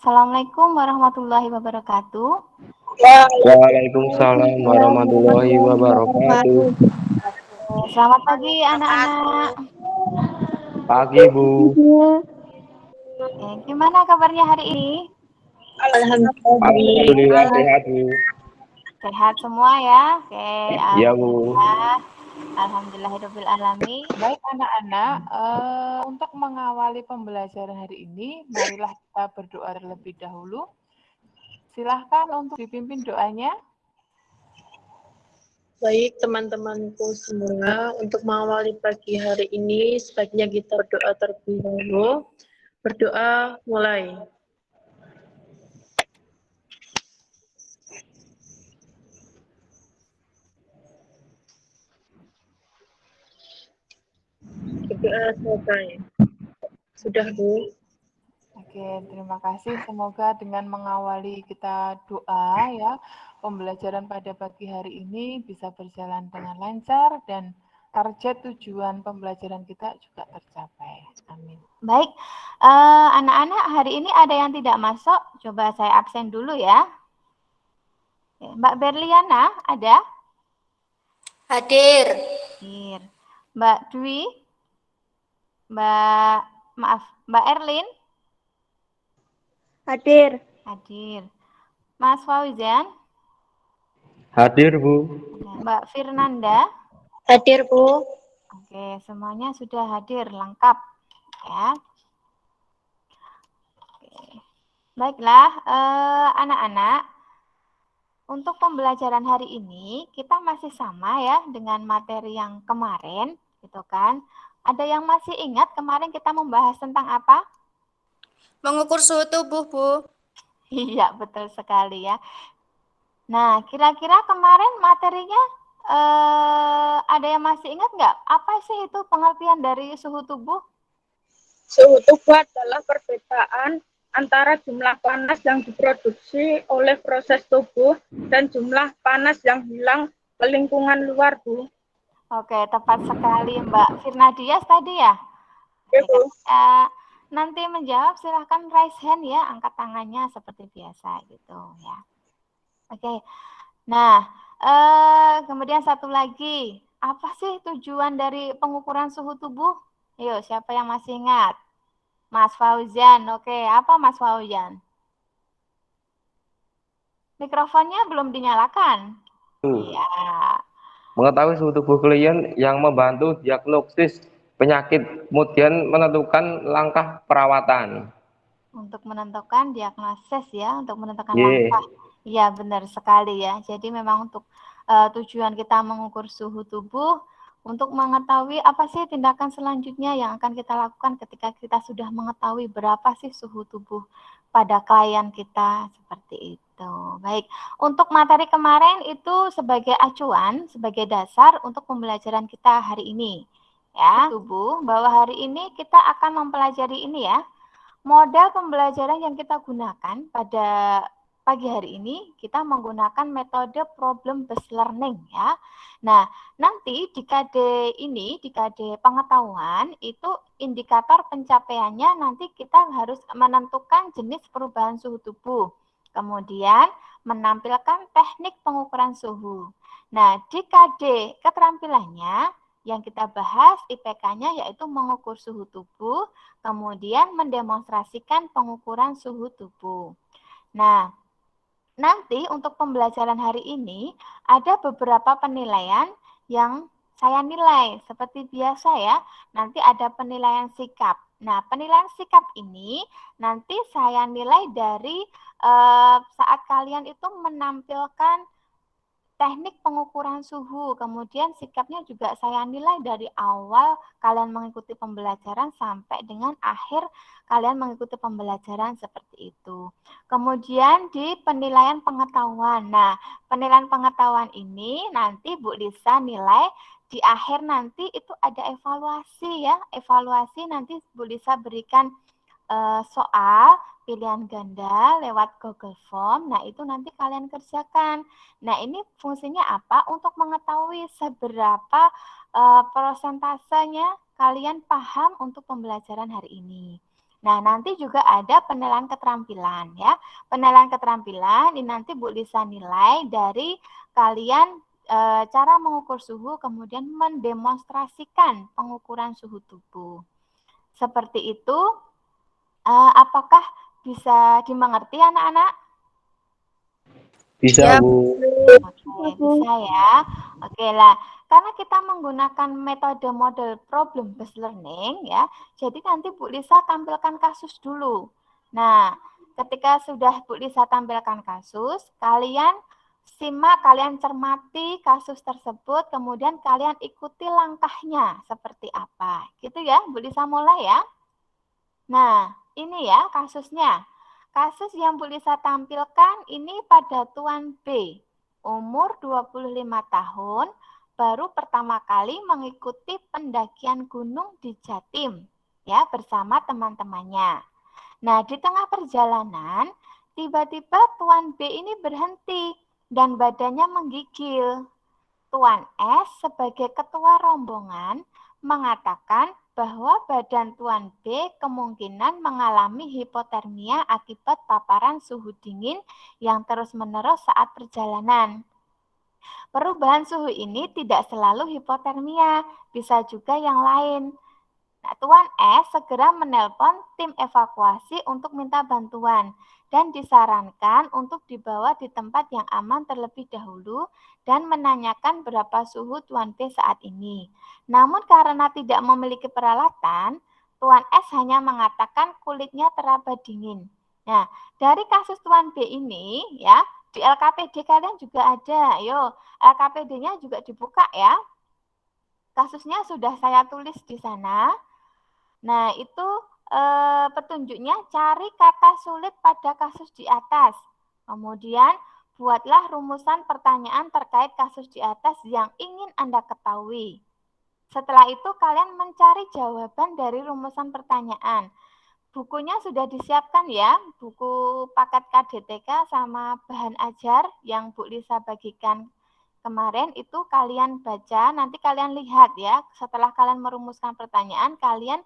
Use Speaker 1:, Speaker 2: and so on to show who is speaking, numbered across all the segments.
Speaker 1: Assalamualaikum warahmatullahi wabarakatuh.
Speaker 2: Waalaikumsalam warahmatullahi wabarakatuh.
Speaker 1: Selamat pagi anak-anak.
Speaker 2: Pagi, Bu.
Speaker 1: Gimana kabarnya hari ini?
Speaker 2: Alhamdulillah sehat, Bu.
Speaker 1: Sehat semua ya? Oke,
Speaker 2: Iya, Bu.
Speaker 1: alhamdulillah. Alhamdulillahirabbil alamin.
Speaker 3: Baik anak-anak, untuk mengawali pembelajaran hari ini, marilah kita berdoa terlebih dahulu. Silahkan untuk dipimpin doanya.
Speaker 4: Baik teman-temanku semua, untuk mengawali pagi hari ini, sebaiknya kita berdoa terlebih dahulu. Berdoa mulai. Berdoa selesai. Sudah, Bu?
Speaker 3: Oke, terima kasih. Semoga dengan mengawali kita doa ya, pembelajaran pada pagi hari ini bisa berjalan dengan lancar dan target tujuan pembelajaran kita juga tercapai. Amin.
Speaker 1: Baik, anak-anak hari ini ada yang tidak masuk, coba saya absen dulu ya. Mbak Berliana ada?
Speaker 5: Hadir.
Speaker 1: Hadir. Mbak Dwi? Mbak Erlin?
Speaker 5: Hadir.
Speaker 1: Hadir. Mas Fauzan?
Speaker 2: Hadir, Bu.
Speaker 1: Mbak Firnanda?
Speaker 4: Hadir, Bu.
Speaker 1: Oke, semuanya sudah hadir lengkap ya. Oke. Baiklah, anak-anak. Untuk pembelajaran hari ini kita masih sama ya dengan materi yang kemarin, gitu kan? Ada yang masih ingat kemarin kita membahas tentang apa?
Speaker 5: Mengukur suhu tubuh, Bu.
Speaker 1: Iya, betul sekali ya. Nah, kira-kira kemarin materinya ada yang masih ingat nggak? Apa sih itu pengertian dari suhu tubuh?
Speaker 6: Suhu tubuh adalah perbedaan antara jumlah panas yang diproduksi oleh proses tubuh dan jumlah panas yang hilang ke lingkungan luar, Bu.
Speaker 1: Oke, tepat sekali Mbak Firna Dias tadi ya?
Speaker 6: Oke, Bu.
Speaker 1: Nanti menjawab silahkan raise hand ya, angkat tangannya seperti biasa gitu ya. Oke, nah kemudian satu lagi, apa sih tujuan dari pengukuran suhu tubuh? Ayo, siapa yang masih ingat? Mas Fauzan, oke, apa Mas Fauzan? Mikrofonnya belum dinyalakan. Iya.
Speaker 2: Mengetahui suhu tubuh klien yang membantu diagnosis penyakit, kemudian menentukan langkah perawatan.
Speaker 1: Untuk menentukan diagnosis ya, untuk menentukan langkah. Iya, benar sekali ya. Jadi memang untuk tujuan kita mengukur suhu tubuh, untuk mengetahui apa sih tindakan selanjutnya yang akan kita lakukan ketika kita sudah mengetahui berapa sih suhu tubuh pada klien kita, seperti itu. Baik, untuk materi kemarin itu sebagai acuan, sebagai dasar untuk pembelajaran kita hari ini. Ya, tubuh bahwa hari ini kita akan mempelajari ini ya. Model pembelajaran yang kita gunakan pada pagi hari ini, kita menggunakan metode problem based learning ya. Nah, nanti di KD ini, di KD pengetahuan, itu indikator pencapaiannya nanti kita harus menentukan jenis perubahan suhu tubuh. Kemudian menampilkan teknik pengukuran suhu. Nah, di KD keterampilannya yang kita bahas IPK-nya yaitu mengukur suhu tubuh, kemudian mendemonstrasikan pengukuran suhu tubuh. Nah, nanti untuk pembelajaran hari ini ada beberapa penilaian yang saya nilai seperti biasa ya. Nanti ada penilaian sikap. Nah, penilaian sikap ini nanti saya nilai dari saat kalian itu menampilkan teknik pengukuran suhu, kemudian sikapnya juga saya nilai dari awal kalian mengikuti pembelajaran sampai dengan akhir kalian mengikuti pembelajaran seperti itu. Kemudian di penilaian pengetahuan. Nah, penilaian pengetahuan ini nanti Bu Lisa nilai di akhir nanti itu ada evaluasi ya. Evaluasi nanti Bu Lisa berikan soal pilihan ganda lewat Google Form. Nah, itu nanti kalian kerjakan. Nah, ini fungsinya apa? Untuk mengetahui seberapa prosentasenya kalian paham untuk pembelajaran hari ini. Nah, nanti juga ada penilaian keterampilan ya. Penilaian keterampilan ini nanti Bu Lisa nilai dari kalian cara mengukur suhu, kemudian mendemonstrasikan pengukuran suhu tubuh. Seperti itu, apakah bisa dimengerti anak-anak?
Speaker 2: Bisa,
Speaker 5: Ya.
Speaker 2: Bu.
Speaker 1: Oke, bisa ya. Oke lah, karena kita menggunakan metode model problem based learning ya, jadi nanti Bu Lisa tampilkan kasus dulu. Nah, ketika sudah Bu Lisa tampilkan kasus, kalian simak, kalian cermati kasus tersebut, kemudian kalian ikuti langkahnya seperti apa. Gitu ya, Bu Lisa mulai ya. Nah, ini ya kasusnya. Kasus yang Bu Lisa tampilkan ini pada Tuan B, umur 25 tahun, baru pertama kali mengikuti pendakian gunung di Jatim ya bersama teman-temannya. Nah, di tengah perjalanan, tiba-tiba Tuan B ini berhenti dan badannya menggigil. Tuan S sebagai ketua rombongan mengatakan bahwa badan Tuan B kemungkinan mengalami hipotermia akibat paparan suhu dingin yang terus-menerus saat perjalanan. Perubahan suhu ini tidak selalu hipotermia, bisa juga yang lain. Nah, Tuan S segera menelpon tim evakuasi untuk minta bantuan dan disarankan untuk dibawa di tempat yang aman terlebih dahulu dan menanyakan berapa suhu Tuan B saat ini. Namun karena tidak memiliki peralatan, Tuan S hanya mengatakan kulitnya teraba dingin. Nah, dari kasus Tuan B ini ya, di LKPD kalian juga ada. Ayo, LKPD-nya juga dibuka ya. Kasusnya sudah saya tulis di sana. Nah, itu petunjuknya cari kata sulit pada kasus di atas. Kemudian, buatlah rumusan pertanyaan terkait kasus di atas yang ingin Anda ketahui. Setelah itu, kalian mencari jawaban dari rumusan pertanyaan. Bukunya sudah disiapkan ya, buku paket KDTK sama bahan ajar yang Bu Lisa bagikan kemarin itu kalian baca, nanti kalian lihat ya, setelah kalian merumuskan pertanyaan, kalian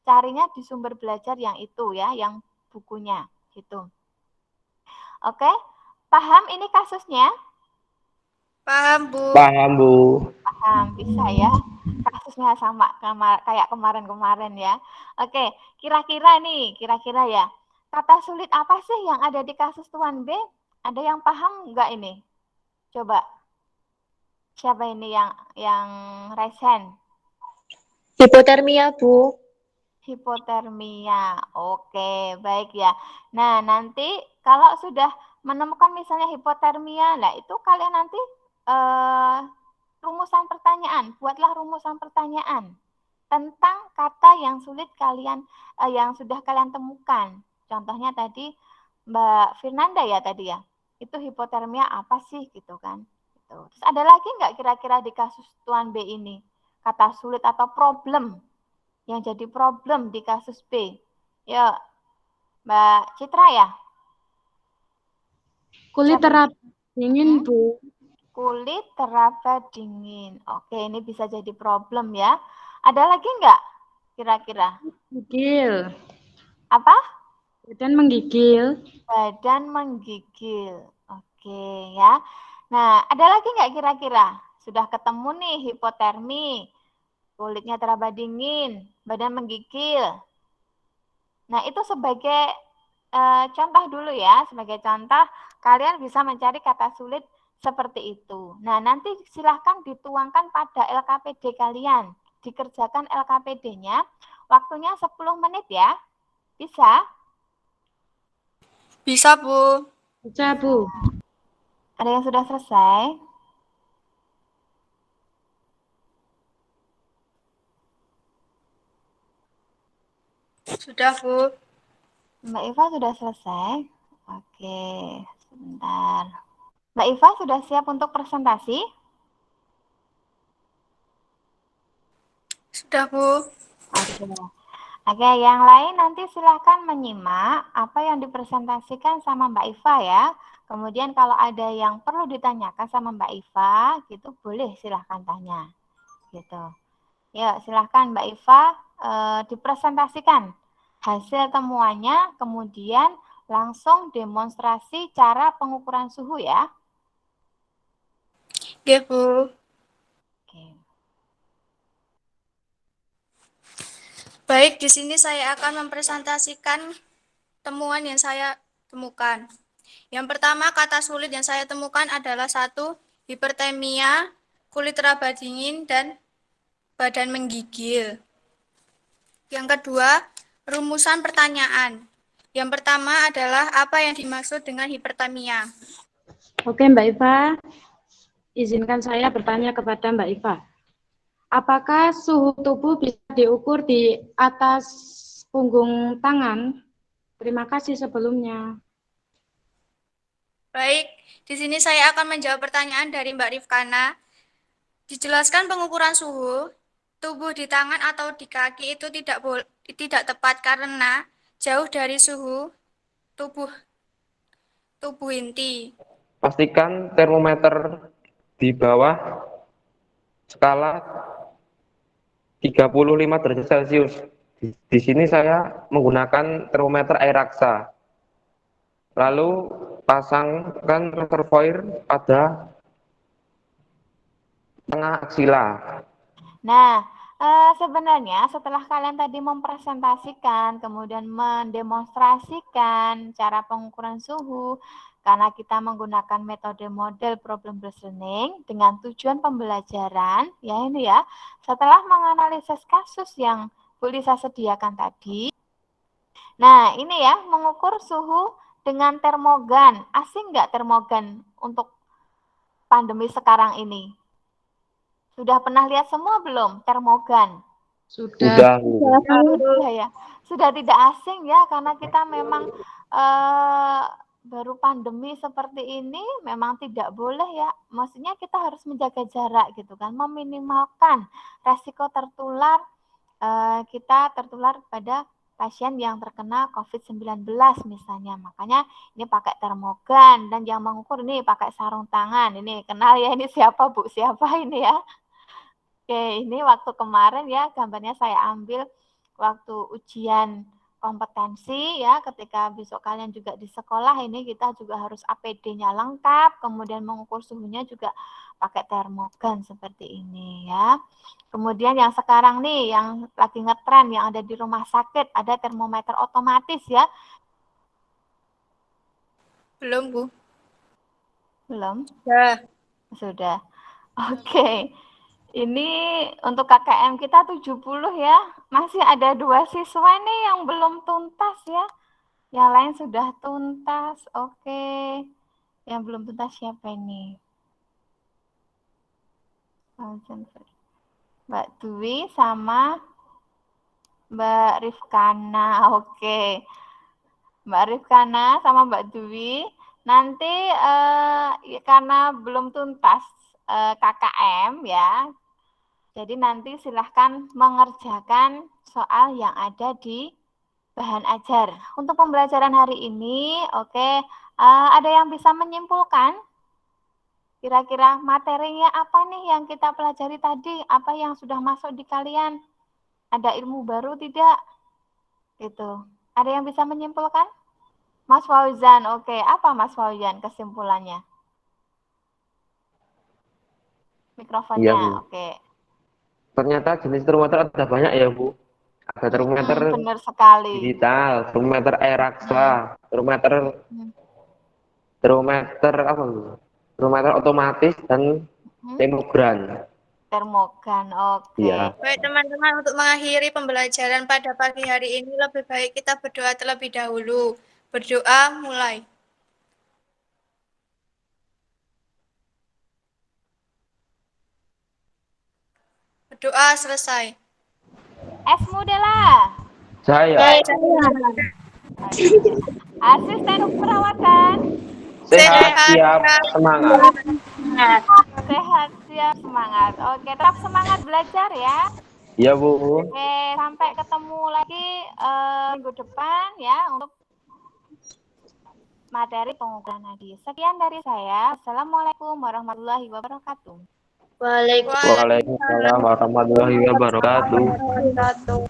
Speaker 1: carinya di sumber belajar yang itu ya, yang bukunya gitu. Oke, paham ini kasusnya?
Speaker 5: Paham, Bu.
Speaker 2: Paham, Bu.
Speaker 1: Paham, bisa ya. Kasusnya sama kayak kemarin-kemarin ya. Oke, kira-kira ya. Kata sulit apa sih yang ada di kasus Tuan B? Ada yang paham nggak ini? Coba. Siapa ini yang raise hand?
Speaker 4: Hipotermia, Bu.
Speaker 1: Hipotermia. Oke, baik ya. Nah, nanti kalau sudah menemukan misalnya hipotermia, nah itu kalian nanti rumusan pertanyaan, buatlah rumusan pertanyaan tentang kata yang sulit kalian yang sudah kalian temukan. Contohnya tadi Mbak Firnanda ya tadi ya. Itu hipotermia apa sih gitu kan? Gitu. Terus ada lagi nggak kira-kira di kasus Tuan B ini kata sulit atau problem yang jadi problem di kasus B? Ya, Mbak Citra ya?
Speaker 7: Kulit teraba dingin, Bu.
Speaker 1: Kulit teraba dingin. Oke, ini bisa jadi problem ya. Ada lagi nggak kira-kira?
Speaker 7: Gigil.
Speaker 1: Apa?
Speaker 7: Badan menggigil.
Speaker 1: Badan menggigil. Oke ya. Nah, ada lagi nggak kira-kira? Sudah ketemu nih hipotermi, kulitnya teraba dingin, badan menggigil. Nah, itu sebagai contoh dulu ya. Sebagai contoh, kalian bisa mencari kata sulit seperti itu. Nah, nanti silahkan dituangkan pada LKPD kalian. Dikerjakan LKPD-nya. Waktunya 10 menit ya. Bisa?
Speaker 5: Bisa, Bu.
Speaker 7: Bisa, Bu.
Speaker 1: Ada yang sudah selesai?
Speaker 5: Sudah, Bu.
Speaker 1: Mbak Iva sudah selesai? Oke, sebentar. Mbak Iva sudah siap untuk presentasi?
Speaker 5: Sudah, Bu.
Speaker 1: Oke, yang lain nanti silahkan menyimak apa yang dipresentasikan sama Mbak Iva ya. Kemudian kalau ada yang perlu ditanyakan sama Mbak Iva, gitu boleh silahkan tanya. Gitu. Ya, silahkan Mbak Iva dipresentasikan hasil temuannya, kemudian langsung demonstrasi cara pengukuran suhu ya.
Speaker 5: Oke, Bu.
Speaker 1: Oke.
Speaker 5: Baik, di sini saya akan mempresentasikan temuan yang saya temukan. Yang pertama, kata sulit yang saya temukan adalah 1, hipertermia, kulit raba dingin, dan badan menggigil. Yang kedua, rumusan pertanyaan. Yang pertama adalah apa yang dimaksud dengan hipertermia?
Speaker 7: Oke, Mbak Iva. Izinkan saya bertanya kepada Mbak Iva. Apakah suhu tubuh bisa diukur di atas punggung tangan? Terima kasih sebelumnya.
Speaker 5: Baik, di sini saya akan menjawab pertanyaan dari Mbak Rifkana. Dijelaskan pengukuran suhu tubuh di tangan atau di kaki itu tidak tepat karena jauh dari suhu tubuh inti.
Speaker 2: Pastikan termometer di bawah skala 35 derajat Celcius. Di sini saya menggunakan termometer air raksa. Lalu pasangkan reservoir pada tengah aksila.
Speaker 1: Nah, sebenarnya setelah kalian tadi mempresentasikan, kemudian mendemonstrasikan cara pengukuran suhu, karena kita menggunakan metode model problem based learning dengan tujuan pembelajaran, ya ini ya, setelah menganalisis kasus yang Bu Lisa sediakan tadi, nah ini ya, mengukur suhu dengan termogan. Asing nggak termogan untuk pandemi sekarang ini? Sudah pernah lihat semua belum termogan?
Speaker 7: Sudah.
Speaker 1: Sudah ya. Sudah tidak asing ya, karena kita memang baru pandemi seperti ini memang tidak boleh ya. Maksudnya kita harus menjaga jarak gitu kan, meminimalkan resiko tertular kita tertular pada pasien yang terkena COVID-19 misalnya. Makanya ini pakai termogan dan yang mengukur ini pakai sarung tangan. Ini kenal ya, ini siapa Bu? Siapa ini ya? Oke, ini waktu kemarin ya gambarnya saya ambil waktu ujian kompetensi ya, ketika besok kalian juga di sekolah ini kita juga harus APD-nya lengkap, kemudian mengukur suhunya juga pakai termogan seperti ini ya. Kemudian yang sekarang nih yang lagi ngetren yang ada di rumah sakit ada termometer otomatis ya.
Speaker 5: Belum, Bu.
Speaker 1: Belum?
Speaker 5: Ya.
Speaker 1: Sudah. Oke. Ini untuk KKM kita 70 ya. Masih ada 2 siswa nih yang belum tuntas ya. Yang lain sudah tuntas. Oke. Yang belum tuntas siapa ini? Mbak Dwi sama Mbak Rifkana. Oke. Mbak Rifkana sama Mbak Dwi. Nanti karena belum tuntas KKM ya. Jadi nanti silahkan mengerjakan soal yang ada di bahan ajar. Untuk pembelajaran hari ini, oke, ada yang bisa menyimpulkan? Kira-kira materinya apa nih yang kita pelajari tadi? Apa yang sudah masuk di kalian? Ada ilmu baru tidak? Gitu. Ada yang bisa menyimpulkan? Mas Fauzan, oke. Apa Mas Fauzan kesimpulannya? Mikrofonnya,
Speaker 2: Iya,
Speaker 1: oke.
Speaker 2: ternyata jenis termometer ada banyak ya Bu. Ada termometer
Speaker 1: benar sekali.
Speaker 2: digital, termometer air raksa, termometer apa Bu? Termometer otomatis dan termogan.
Speaker 1: Termogan, oke.
Speaker 2: Iya.
Speaker 5: Baik teman-teman, untuk mengakhiri pembelajaran pada pagi hari ini lebih baik kita berdoa terlebih dahulu. Berdoa mulai. Berdoa selesai.
Speaker 1: Esmu Dela.
Speaker 2: Saya.
Speaker 1: Asisten perawatan.
Speaker 2: Sehat, siap, semangat.
Speaker 1: Sehat, siap, semangat. Oke, tetap semangat belajar ya.
Speaker 2: Iya Bu.
Speaker 1: Oke, sampai ketemu lagi minggu depan ya untuk materi pengukuran nadi. Sekian dari saya. Assalamualaikum warahmatullahi wabarakatuh.
Speaker 4: Waalaikumsalam
Speaker 2: Waalaikumsalam warahmatullahi wabarakatuh.
Speaker 4: warahmatullahi wabarakatuh.